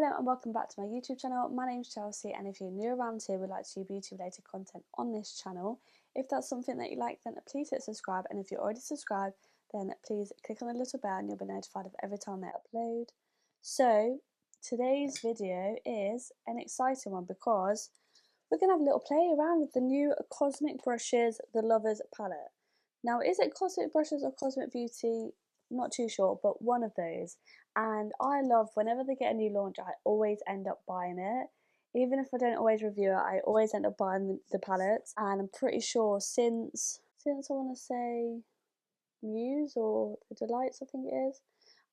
Hello and welcome back to my YouTube channel. My name's Chelsea, and if you're new around here would like to do beauty related content on this channel, if that's something that you like, then please hit subscribe, and if you're already subscribed, then please click on the little bell and you'll be notified of every time I upload. So today's video is an exciting one because we're going to have a little play around with the new Cosmic Brushes The Lovers palette. Now, is it Cosmic Brushes or Cosmic Beauty? Not too sure, but one of those. And I love whenever they get a new launch, I always end up buying it. Even if I don't always review it, I always end up buying the palettes. And I'm pretty sure since I want to say Muse or the Delights, I think it is,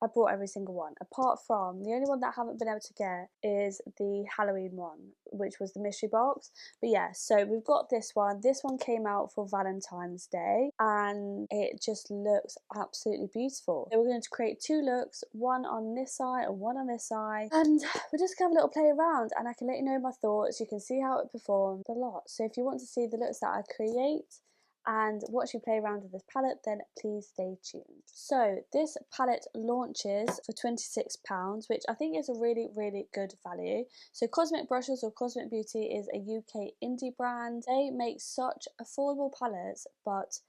I bought every single one, apart from the only one that I haven't been able to get is the Halloween one, which was the mystery box. But yeah, so we've got this one. This one came out for Valentine's Day and it just looks absolutely beautiful. So we're going to create two looks, one on this side and one on this side, and we're just going to have a little play around and I can let you know my thoughts. You can see how it performs a lot. So if you want to see the looks that I create and watch me play around with this palette, then please stay tuned. So this palette launches for £26, which I think is a really good value. So Cosmic Brushes or Cosmic Beauty is a UK indie brand. They make such affordable palettes, but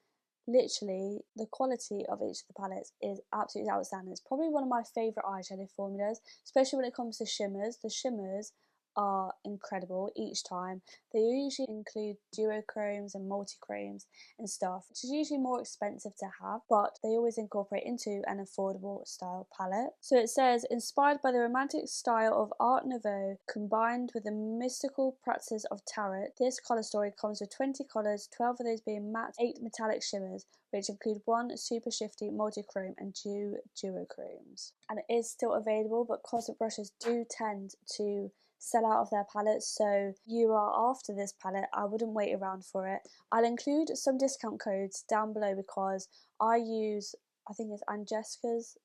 literally the quality of each of the palettes is absolutely outstanding. It's probably one of my favourite eyeshadow formulas, especially when it comes to shimmers. The shimmers are incredible each time. They usually include duochromes and multichromes and stuff, which is usually more expensive to have, but they always incorporate into an affordable style palette. So it says, inspired by the romantic style of Art Nouveau combined with the mystical practices of tarot, this colour story comes with 20 colours, 12 of those being matte, 8 metallic shimmers, which include 1 super shifty multichrome and 2 duochromes. And it is still available, but Cosmic Brushes do tend to sell out of their palettes, so you are after this palette, I wouldn't wait around for it. I'll include some discount codes down below because I use, I think it's Angelica's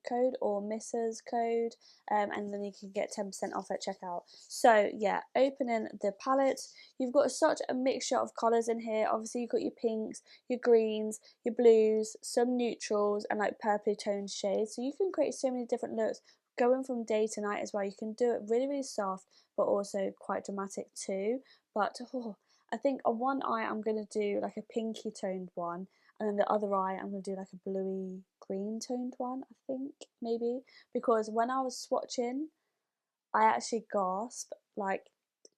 code or Missa's code, and then you can get 10% off at checkout. So yeah, opening the palette, you've got such a mixture of colours in here. Obviously you've got your pinks, your greens, your blues, some neutrals and like purpley toned shades, so you can create so many different looks going from day to night as well. You can do it really soft but also quite dramatic too. But I think on one eye I'm going to do like a pinky toned one, and then the other eye I'm going to do like a bluey green toned one, I think, maybe, because when I was swatching I actually gasped. Like,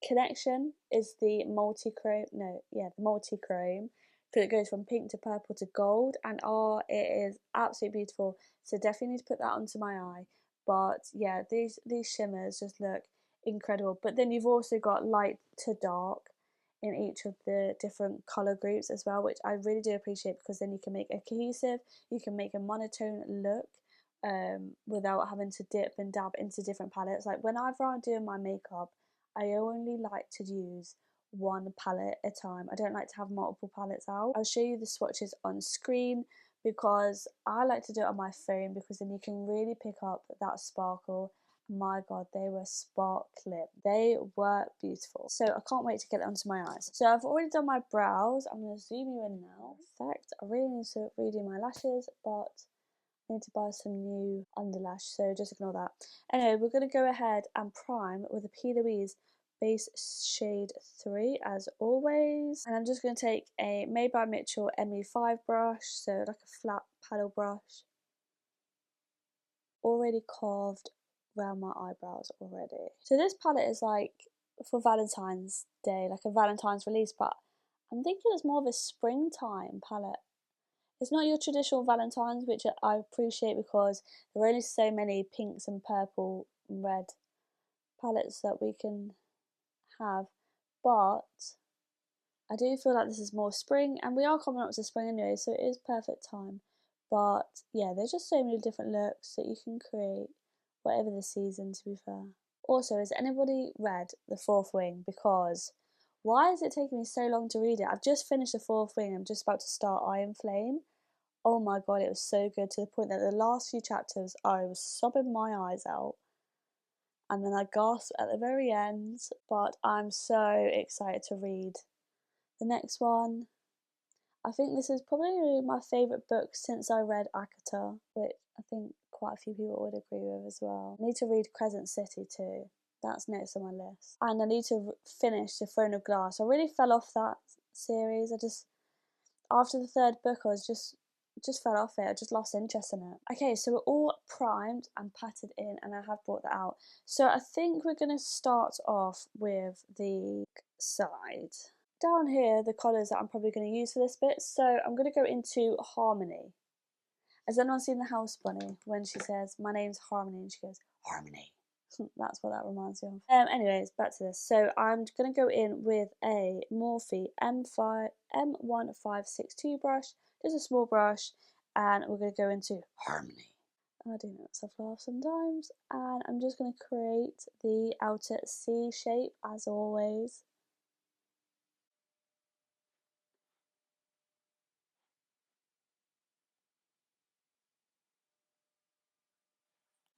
Connection is the multi-chrome, no, yeah, the multi-chrome, because it goes from pink to purple to gold, and oh, it is absolutely beautiful. So definitely need to put that onto my eye. But yeah, these shimmers just look incredible. But then you've also got light to dark in each of the different colour groups as well, which I really do appreciate, because then you can make a cohesive, you can make a monotone look without having to dip and dab into different palettes. Like whenever I'm doing my makeup, I only like to use one palette at a time. I don't like to have multiple palettes out. I'll show you the swatches on screen because I like to do it on my phone, because then you can really pick up that sparkle. My god, they were sparkling. They were beautiful. So I can't wait to get it onto my eyes. So I've already done my brows. I'm going to zoom you in now. Perfect. I really need to redo my lashes, but I need to buy some new underlash, so just ignore that. Anyway, we're going to go ahead and prime with a P. Louise base shade 3 as always, and I'm just going to take a Made by Mitchell ME5 brush, so like a flat paddle brush, already carved around my eyebrows already. So this palette is like for Valentine's Day, like a Valentine's release, but I'm thinking it's more of a springtime palette. It's not your traditional Valentine's, which I appreciate because there are only so many pinks and purple and red palettes that we can have, but I do feel like this is more spring, and we are coming up to spring anyway, so it is perfect time. But yeah, there's just so many different looks that you can create, whatever the season, to be fair. Also, has anybody read The Fourth Wing? Because why is it taking me so long to read it? I've just finished The Fourth Wing, I'm just about to start Iron Flame. Oh my god, it was so good, to the point that the last few chapters I was sobbing my eyes out, and then I gasped at the very end. But I'm so excited to read the next one. I think this is probably my favourite book since I read Akata, which I think quite a few people would agree with as well. I need to read Crescent City too. That's next on my list. And I need to finish The Throne of Glass. I really fell off that series. After the third book, I was just fell off it. I just lost interest in it. Okay, so we're all primed and patted in, and I have brought that out. So I think we're going to start off with the side. Down here, the colours that I'm probably going to use for this bit. So I'm going to go into Harmony. Has anyone seen the House Bunny when she says, "My name's Harmony," and she goes, "Harmony"? That's what that reminds me of. Anyways, back to this. So I'm going to go in with a Morphe M1562 brush, just a small brush, and we're going to go into Harmony. I do make myself laugh sometimes, and I'm just going to create the outer C shape as always.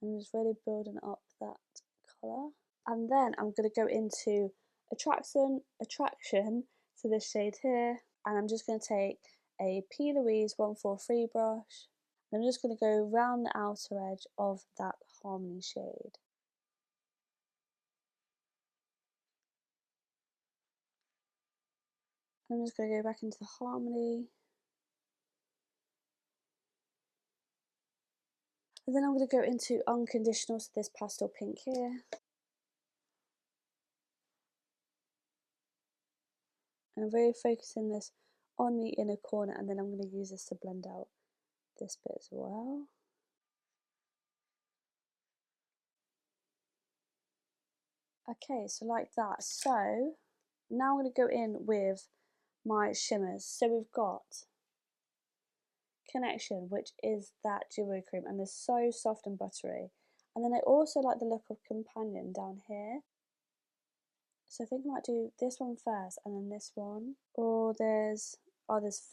I'm just really building up that colour. And then I'm going to go into attraction to this shade here, and I'm just going to take a P. Louise 143 brush, and I'm just going to go round the outer edge of that Harmony shade. I'm just going to go back into the Harmony, and then I'm going to go into Unconditional, so this pastel pink here. And I'm really focusing this on the inner corner, and then I'm going to use this to blend out this bit as well. Okay, so like that. So now I'm going to go in with my shimmers. So we've got Connection, which is that duo cream, and they're so soft and buttery. And then I also like the look of Companion down here. So I think I might do this one first and then this one. Or there's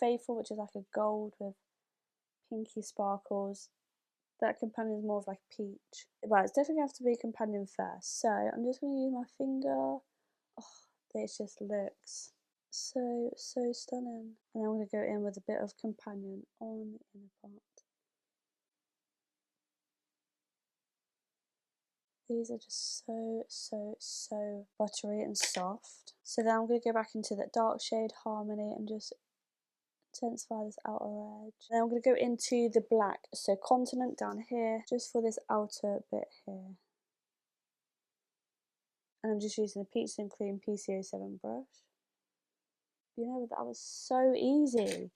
Faithful, which is like a gold with pinky sparkles. That Companion is more of like a peach. But it's definitely have to be Companion first. So I'm just going to use my finger. Oh, this just looks so stunning. And I'm going to go in with a bit of Companion on the inner part. These are just so buttery and soft. So then I'm going to go back into that dark shade Harmony and just intensify this outer edge. Then I'm going to go into the black, so Continent down here, just for this outer bit here. And I'm just using the Peach and Cream PC07 brush. You know, that was so easy.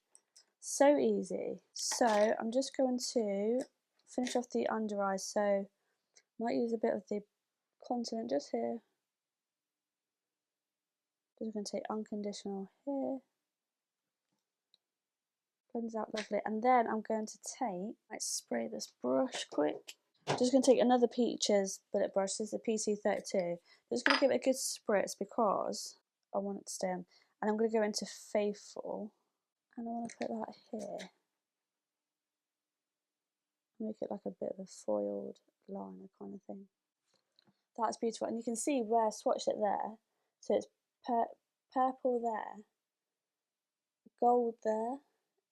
So easy. So I'm just going to finish off the under eye. So I might use a bit of the Continent just here. Just going to take Unconditional here. Blends out lovely. And then I'm going to spray this brush quick. Just going to take another Peaches bullet brush. This is the PC32. Just going to give it a good spritz because I want it to stay on. And I'm going to go into Faithful. And I want to put that here. Make it like a bit of a foiled liner kind of thing. That's beautiful. And you can see where I swatched it there. So it's purple there, gold there.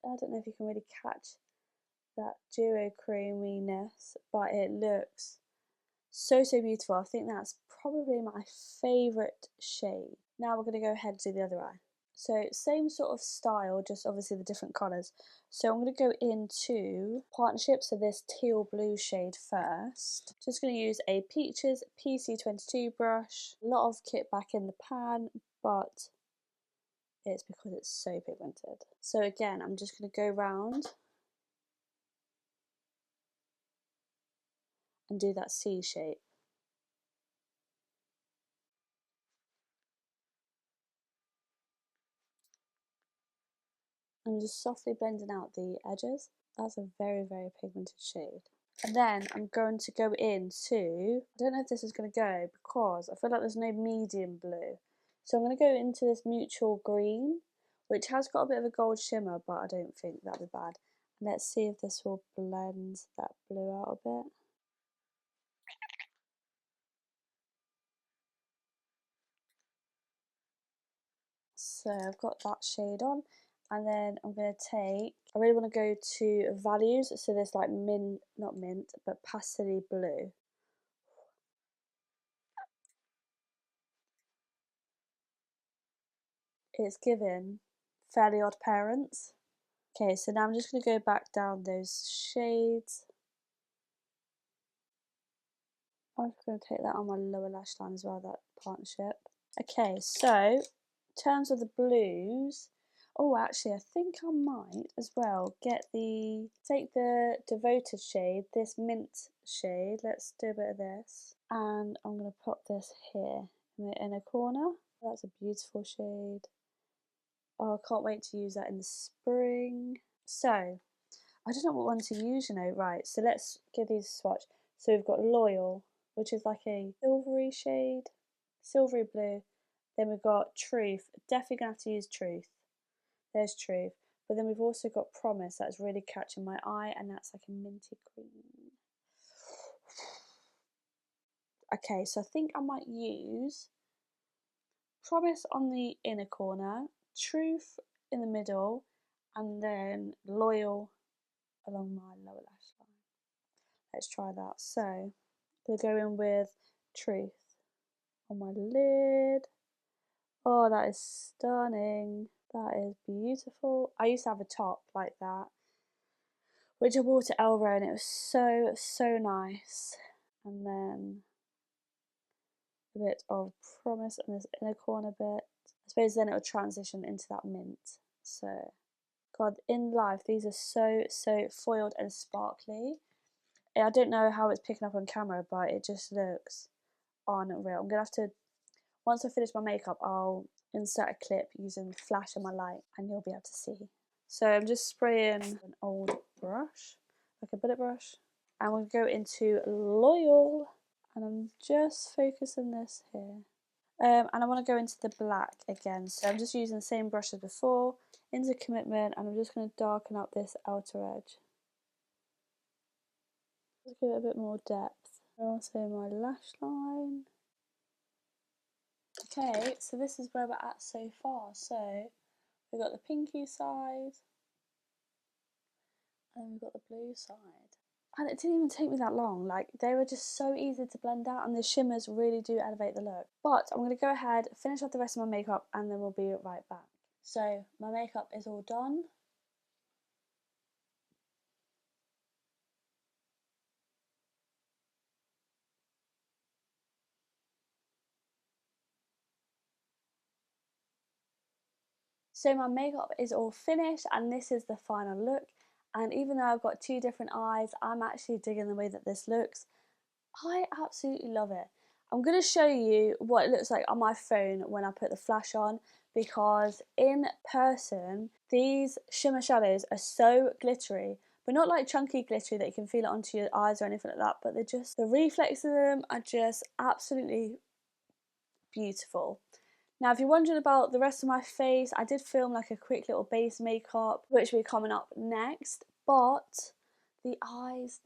I don't know if you can really catch that duo creaminess, but it looks so beautiful. I think that's probably my favourite shade. Now we're going to go ahead and do the other eye. So same sort of style, just obviously the different colours. So I'm going to go into Partnership, so this teal blue shade first. Just going to use a Peaches PC22 brush. A lot of kit back in the pan, but it's because it's so pigmented. So again, I'm just going to go round and do that C shape. I'm just softly blending out the edges. That's a very pigmented shade. And then I'm going to go into, I don't know if this is going to go because I feel like there's no medium blue. So I'm going to go into this Mutual Green, which has got a bit of a gold shimmer, but I don't think that'll be bad. And let's see if this will blend that blue out a bit. So I've got that shade on. And then I'm going to take, I really want to go to values, so this like mint, not mint, but pastely blue. It's given Fairly Odd Parents. Okay, so now I'm just going to go back down those shades. I'm just going to take that on my lower lash line as well, that partnership. Okay, so in terms of the blues, oh actually I think I might as well take the Devoted shade, this mint shade, let's do a bit of this, and I'm going to put this here in the inner corner. That's a beautiful shade. Oh, I can't wait to use that in the spring. So, I don't know what one to use, you know. Right, so let's give these a swatch. So we've got Loyal, which is like a silvery shade, silvery blue. Then we've got Truth, definitely gonna have to use Truth. There's Truth. But then we've also got Promise, that's really catching my eye, and that's like a minty green. Okay, so I think I might use Promise on the inner corner, Truth in the middle, and then Loyal along my lower lash line. Let's try that. So we'll go in with Truth on my lid. Oh, that is stunning. That is beautiful. I used to have a top like that, which I wore to Elro, and it was so nice. And then a bit of Promise in this inner corner bit. I suppose then it will transition into that mint. So, God, in life, these are so foiled and sparkly. I don't know how it's picking up on camera, but it just looks unreal. I'm gonna have to, once I finish my makeup, I'll insert a clip using the flash of my light and you'll be able to see. So I'm just spraying an old brush, like a bullet brush, and we'll go into Loyal, and I'm just focusing this here. And I want to go into the black again, so I'm just using the same brush as before, into Commitment, and I'm just going to darken up this outer edge. Just give it a bit more depth. Also my lash line. Okay, so this is where we're at so far. So we've got the pinky side, and we've got the blue side. And it didn't even take me that long, like they were just so easy to blend out, and the shimmers really do elevate the look. But I'm going to go ahead, finish off the rest of my makeup, and then we'll be right back. So my makeup is all done. So my makeup is all finished, and this is the final look. And even though I've got two different eyes, I'm actually digging the way that this looks. I absolutely love it. I'm going to show you what it looks like on my phone when I put the flash on, because in person these shimmer shadows are so glittery, but not like chunky glittery that you can feel it onto your eyes or anything like that, but they're just, the reflex of them are just absolutely beautiful. Now, if you're wondering about the rest of my face, I did film like a quick little base makeup, which will be coming up next, but the eyes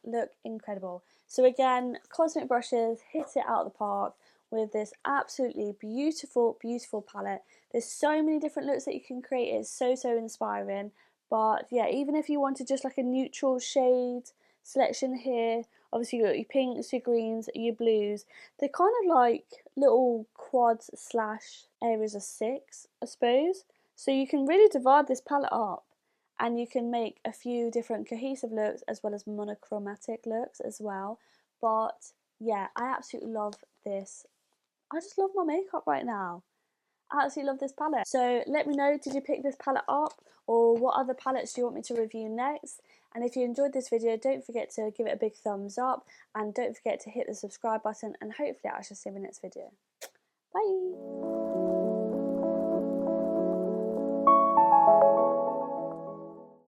look incredible. So again, cosmetic brushes hit it out of the park with this absolutely beautiful palette. There's so many different looks that you can create. It's so inspiring. But yeah, even if you wanted just like a neutral shade selection here, obviously you've got your pinks, your greens, your blues. They're kind of like little quads slash areas of 6, I suppose. So you can really divide this palette up, and you can make a few different cohesive looks as well as monochromatic looks as well. But yeah, I absolutely love this. I just love my makeup right now. I absolutely love this palette. So let me know, did you pick this palette up, or what other palettes do you want me to review next? And if you enjoyed this video, don't forget to give it a big thumbs up, and don't forget to hit the subscribe button, and hopefully I shall see you in the next video. Bye!